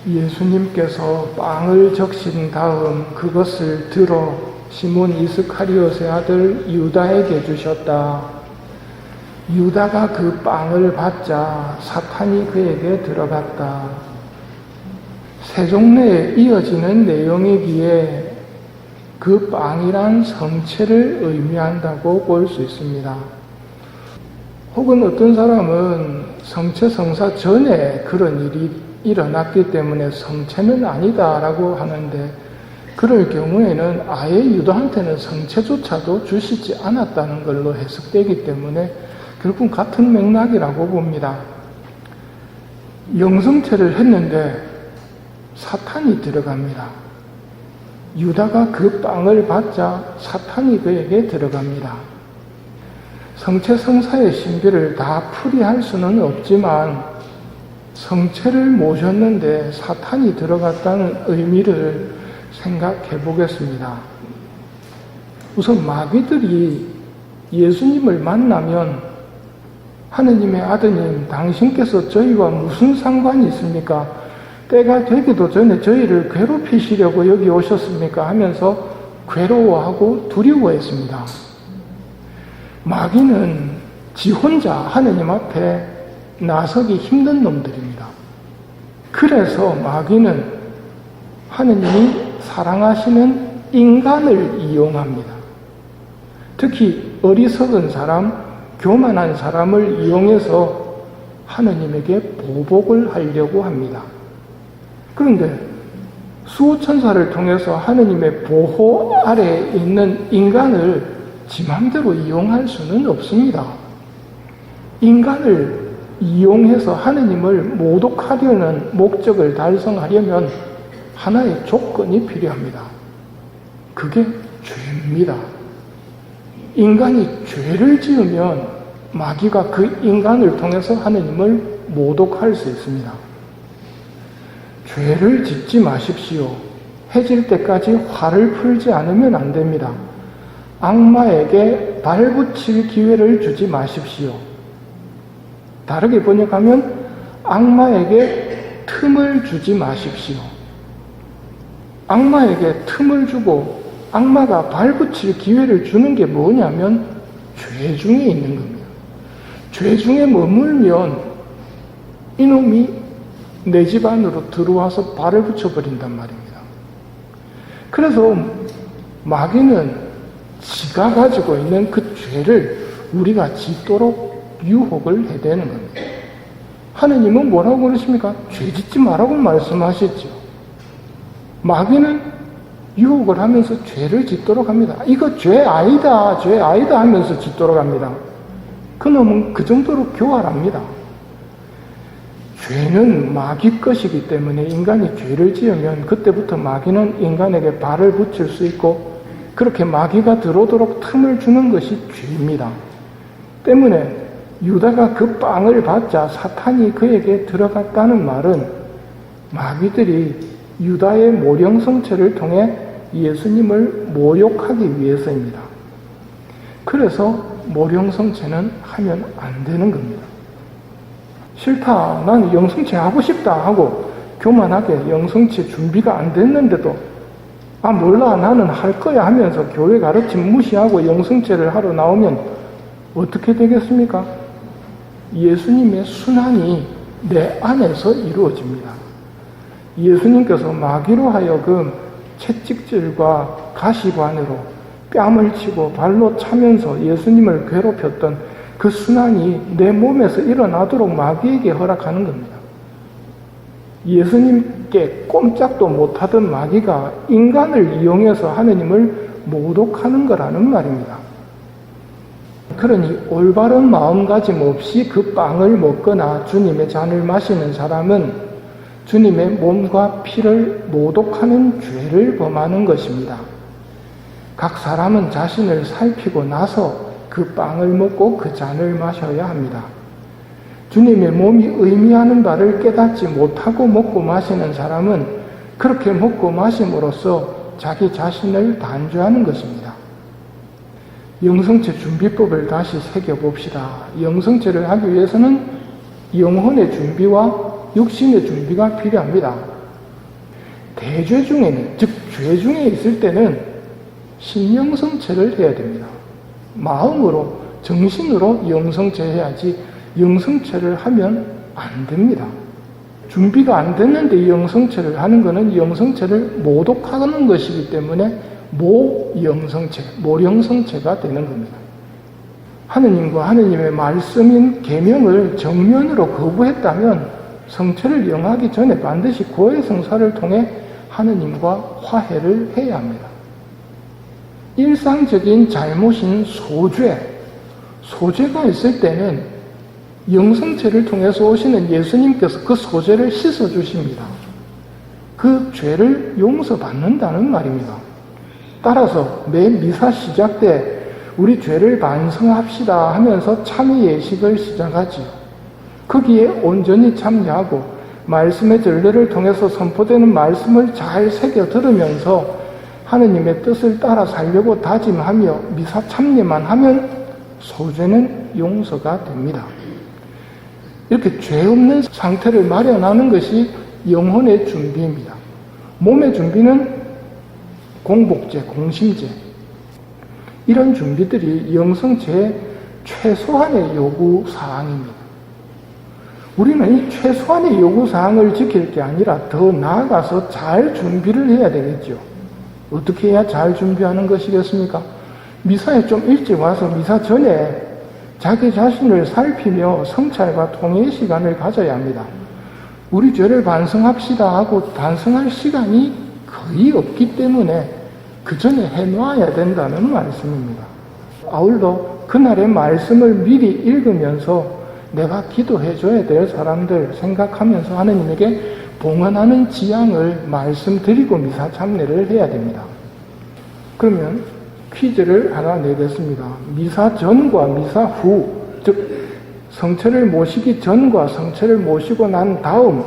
예수님께서 빵을 적신 다음 그것을 들어 시몬 이스카리ot의 아들 유다에게 주셨다. 유다가 그 빵을 받자 사탄이 그에게 들어갔다. 세종례에 이어지는 내용이기에 그 빵이란 성체를 의미한다고 볼 수 있습니다. 혹은 어떤 사람은 성체 성사 전에 그런 일이 일어났기 때문에 성체는 아니다라고 하는데, 그럴 경우에는 아예 유다한테는 성체조차도 주시지 않았다는 걸로 해석되기 때문에 결국 같은 맥락이라고 봅니다. 영성체를 했는데 사탄이 들어갑니다. 유다가 그 빵을 받자 사탄이 그에게 들어갑니다. 성체 성사의 신비를 다 풀이할 수는 없지만 성체를 모셨는데 사탄이 들어갔다는 의미를 생각해 보겠습니다. 우선 마귀들이 예수님을 만나면 하느님의 아드님, 당신께서 저희와 무슨 상관이 있습니까? 때가 되기도 전에 저희를 괴롭히시려고 여기 오셨습니까? 하면서 괴로워하고 두려워했습니다. 마귀는 지 혼자 하느님 앞에 나서기 힘든 놈들입니다. 그래서 마귀는 하느님이 사랑하시는 인간을 이용합니다. 특히 어리석은 사람, 교만한 사람을 이용해서 하느님에게 보복을 하려고 합니다. 그런데 수호천사를 통해서 하느님의 보호 아래에 있는 인간을 지 맘대로 이용할 수는 없습니다. 인간을 이용해서 하느님을 모독하려는 목적을 달성하려면 하나의 조건이 필요합니다. 그게 죄입니다. 인간이 죄를 지으면 마귀가 그 인간을 통해서 하느님을 모독할 수 있습니다. 죄를 짓지 마십시오. 해질 때까지 화를 풀지 않으면 안 됩니다. 악마에게 발붙일 기회를 주지 마십시오. 다르게 번역하면 악마에게 틈을 주지 마십시오. 악마에게 틈을 주고 악마가 발붙일 기회를 주는 게 뭐냐면 죄 중에 있는 겁니다. 죄 중에 머물면 이놈이 내 집 안으로 들어와서 발을 붙여버린단 말입니다. 그래서 마귀는 지가 가지고 있는 그 죄를 우리가 짓도록 유혹을 해대는 겁니다. 하느님은 뭐라고 그러십니까? 죄 짓지 말라고 말씀하셨죠. 마귀는 유혹을 하면서 죄를 짓도록 합니다. 이거 죄 아니다, 죄 아니다 하면서 짓도록 합니다. 그놈은 그 정도로 교활합니다. 죄는 마귀 것이기 때문에 인간이 죄를 지으면 그때부터 마귀는 인간에게 발을 붙일 수 있고 그렇게 마귀가 들어오도록 틈을 주는 것이 죄입니다. 때문에 유다가 그 빵을 받자 사탄이 그에게 들어갔다는 말은 마귀들이 유다의 모령성체를 통해 예수님을 모욕하기 위해서입니다. 그래서 모령성체는 하면 안 되는 겁니다. 싫다, 나는 영성체 하고 싶다 하고 교만하게 영성체 준비가 안 됐는데도 몰라, 나는 할 거야 하면서 교회 가르침 무시하고 영성체를 하러 나오면 어떻게 되겠습니까? 예수님의 순환이 내 안에서 이루어집니다. 예수님께서 마귀로 하여금 채찍질과 가시관으로 뺨을 치고 발로 차면서 예수님을 괴롭혔던 그 순환이 내 몸에서 일어나도록 마귀에게 허락하는 겁니다. 예수님께 꼼짝도 못하던 마귀가 인간을 이용해서 하느님을 모독하는 거라는 말입니다. 그러니 올바른 마음가짐 없이 그 빵을 먹거나 주님의 잔을 마시는 사람은 주님의 몸과 피를 모독하는 죄를 범하는 것입니다. 각 사람은 자신을 살피고 나서 그 빵을 먹고 그 잔을 마셔야 합니다. 주님의 몸이 의미하는 바를 깨닫지 못하고 먹고 마시는 사람은 그렇게 먹고 마심으로써 자기 자신을 단죄하는 것입니다. 영성체 준비법을 다시 새겨봅시다. 영성체를 하기 위해서는 영혼의 준비와 육신의 준비가 필요합니다. 대죄 중에는, 즉 죄 중에 있을 때는 신영성체를 해야 됩니다. 마음으로, 정신으로 영성체해야지 영성체를 하면 안 됩니다. 준비가 안 됐는데 영성체를 하는 것은 영성체를 모독하는 것이기 때문에 모영성체, 모령성체가 되는 겁니다. 하느님과 하느님의 말씀인 계명을 정면으로 거부했다면 성체를 영하기 전에 반드시 고해 성사를 통해 하느님과 화해를 해야 합니다. 일상적인 잘못인 소죄가 있을 때는 영성체를 통해서 오시는 예수님께서 그 소죄를 씻어주십니다. 그 죄를 용서받는다는 말입니다. 따라서 매 미사 시작 때 우리 죄를 반성합시다 하면서 참회 예식을 시작하지요. 거기에 온전히 참여하고 말씀의 전례를 통해서 선포되는 말씀을 잘 새겨 들으면서 하느님의 뜻을 따라 살려고 다짐하며 미사 참여만 하면 소죄는 용서가 됩니다. 이렇게 죄 없는 상태를 마련하는 것이 영혼의 준비입니다. 몸의 준비는 공복제, 공심제, 이런 준비들이 영성체의 최소한의 요구사항입니다. 우리는 이 최소한의 요구사항을 지킬 게 아니라 더 나아가서 잘 준비를 해야 되겠죠. 어떻게 해야 잘 준비하는 것이겠습니까? 미사에 좀 일찍 와서 미사 전에 자기 자신을 살피며 성찰과 통회의 시간을 가져야 합니다. 우리 죄를 반성합시다 하고 반성할 시간이 거의 없기 때문에 그 전에 해놓아야 된다는 말씀입니다. 아울러 그날의 말씀을 미리 읽으면서 내가 기도해줘야 될 사람들 생각하면서 하느님에게 봉헌하는 지향을 말씀드리고 미사 참례를 해야 됩니다. 그러면 퀴즈를 하나 내겠습니다. 미사 전과 미사 후, 즉 성체를 모시기 전과 성체를 모시고 난 다음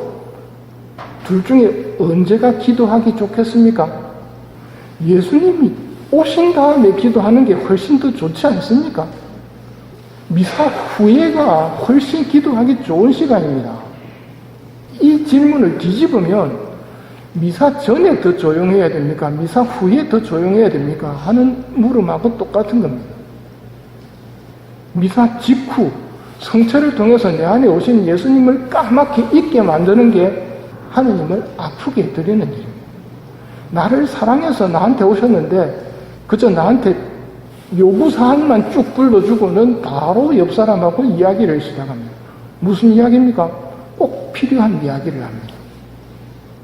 둘 중에 언제가 기도하기 좋겠습니까? 예수님이 오신 다음에 기도하는 게 훨씬 더 좋지 않습니까? 미사 후에가 훨씬 기도하기 좋은 시간입니다. 이 질문을 뒤집으면 미사 전에 더 조용해야 됩니까? 미사 후에 더 조용해야 됩니까? 하는 물음하고 똑같은 겁니다. 미사 직후 성체를 통해서 내 안에 오신 예수님을 까맣게 잊게 만드는 게 하느님을 아프게 해드리는 일입니다. 나를 사랑해서 나한테 오셨는데 그저 나한테 요구사항만 쭉 불러주고는 바로 옆 사람하고 이야기를 시작합니다. 무슨 이야기입니까? 꼭 필요한 이야기를 합니다.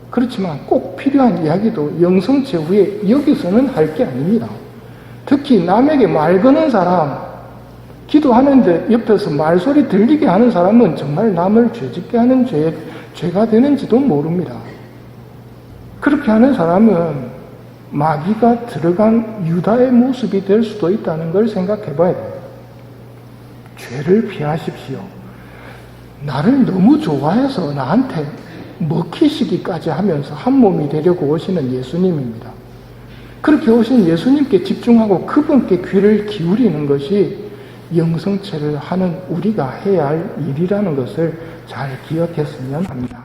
그렇지만 꼭 필요한 이야기도 영성체 후에 여기서는 할 게 아닙니다. 특히 남에게 말 거는 사람, 기도하는데 옆에서 말소리 들리게 하는 사람은 정말 남을 죄짓게 하는 죄가 되는지도 모릅니다. 그렇게 하는 사람은 마귀가 들어간 유다의 모습이 될 수도 있다는 걸 생각해 봐야 돼요. 죄를 피하십시오. 나를 너무 좋아해서 나한테 먹히시기까지 하면서 한 몸이 되려고 오시는 예수님입니다. 그렇게 오신 예수님께 집중하고 그분께 귀를 기울이는 것이 영성체를 하는 우리가 해야 할 일이라는 것을 잘 기억했으면 합니다.